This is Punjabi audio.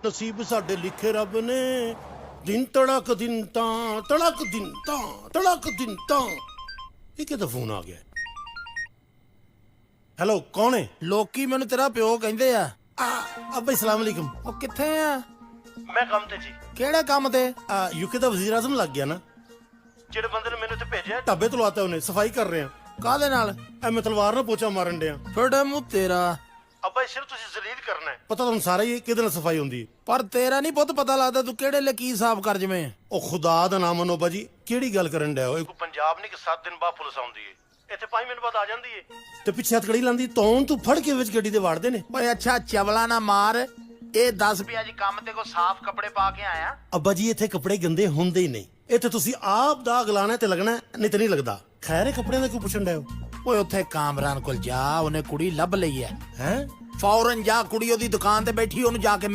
ਨਸੀਬ ਸਾਡੇ ਲਿਖੇ ਰੱਬ ਨੇ ਦਿਨ ਤੜਕ ਦਿਨ ਤਾਂ ਤੜਕ ਦਿਨ ਤਾਂ ਤੜਕ ਦਿਨ ਤਾਂ। ਇਹ ਕਿਹਦਾ ਫੋਨ ਆ ਗਿਆ? ਹੈਲੋ, ਕੌਣ ਹੈ? ਲੋਕੀ ਮੈਨੂੰ ਤੇਰਾ ਪਿਓ ਕਹਿੰਦੇ ਆ। ਅੱਬਾ ਸਲਾਮ ਅਲੈਕੁਮ। ਉਹ ਕਿੱਥੇ ਆ? ਮੈਂ ਕੰਮ ਤੇ ਜੀ। ਕਿਹੜੇ ਕੰਮ ਤੇ? ਯੂਕੇ ਦਾ ਵਜ਼ੀਰ ਆਜ਼ਮ ਲੱਗ ਗਿਆ ਨਾ। ਜਿਹੜੇ ਬੰਦੇ ਨੇ ਮੈਨੂੰ ਇੱਥੇ ਭੇਜਿਆ ਢਾਬੇ ਤੋਂ ਲਾਤਾ ਉਹਨੇ, ਸਫਾਈ ਕਰ ਰਹੇ ਆ। ਕਾਹਦੇ ਨਾਲ? ਮੈਂ ਤਲਵਾਰ ਨਾਲ ਪੋਚਾ ਮਾਰਨ ਡਿਆ। ਫੜਾ ਮੂੰਹ ਤੇਰਾ। ਅੱਬਾ ਸਿਰਫ ਤੁਸੀਂ ਜ਼ਲੀਲ ਕਰਨਾ ਹੈ। ਪਤਾ ਤੁਹਾਨੂੰ ਸਾਰਾ ਹੀ ਕਿਹਦੇ ਨਾਲ ਸਫਾਈ ਹੁੰਦੀ ਹੈ। ਪਰ ਤੇਰਾ ਨਹੀਂ ਪੁੱਤ ਪਤਾ ਲੱਗਦਾ ਤੂੰ ਕਿਹੜੇ ਲਈ ਕੀ ਸਾਫ਼ ਕਰ ਜਵੇਂ। ਉਹ ਖੁਦਾ ਦਾ ਨਾਮ ਮੰਨੋ ਬਾਜੀ, ਕਿਹੜੀ ਗੱਲ ਕਰਨ ਡਿਆ ਓਏ? ਪੰਜਾਬ ਨਹੀਂ ਕਿ 7 ਦਿਨ ਬਾਅਦ ਪੁਲਿਸ ਆਉਂਦੀ ਏ, ਇੱਥੇ 5 ਮਿੰਟ ਬਾਅਦ ਆ ਜਾਂਦੀ ਏ ਤੇ ਪਿੱਛੇ ਹੱਥਕੜੀ ਲਾਂਦੀ ਤੂੰ ਫੜ ਕੇ ਵਿੱਚ ਗੱਡੀ ਦੇ ਵਾੜਦੇ ਨੇ। ਓਏ ਅੱਛਾ ਚਵਲਾ ਨਾ ਮਾਰ। ਇਹ ਦੱਸ ਵੀ ਅੱਜ ਕੰਮ ਤੇ ਕੋ ਸਾਫ਼ ਕੱਪੜੇ ਪਾ ਕੇ ਆਇਆ? ਅੱਬਾ ਜੀ ਇੱਥੇ ਕੱਪੜੇ ਗੰਦੇ ਹੁੰਦੇ ਹੀ ਨਹੀਂ, ਇੱਥੇ ਤੁਸੀਂ ਆਪ ਦਾਗ ਲਾਣਾ ਤੇ ਲੱਗਣਾ, ਨਹੀਂ ਤੇ ਨਹੀਂ ਲੱਗਦਾ। ਖੈਰ ਇਹ ਕੱਪੜਿਆਂ ਦਾ ਕਿਉਂ ਪੁੱਛਣ ਡਿਆ ਹੋ? ਓਏ ਉੱਥੇ ਕਾਮਰਾਨ ਕੋਲ ਜਾ, ਉਹਨੇ ਕੁੜੀ ਲੱਭ ਲਈ ਹੈ। ਹੈ ਫੌਰਨ ਜਾ, ਕੁੜੀ ਉਹਦੀ ਦੁਕਾਨ ਤੇ ਬੈਠੀ, ਉਹਨੂੰ ਜਾ ਕੇ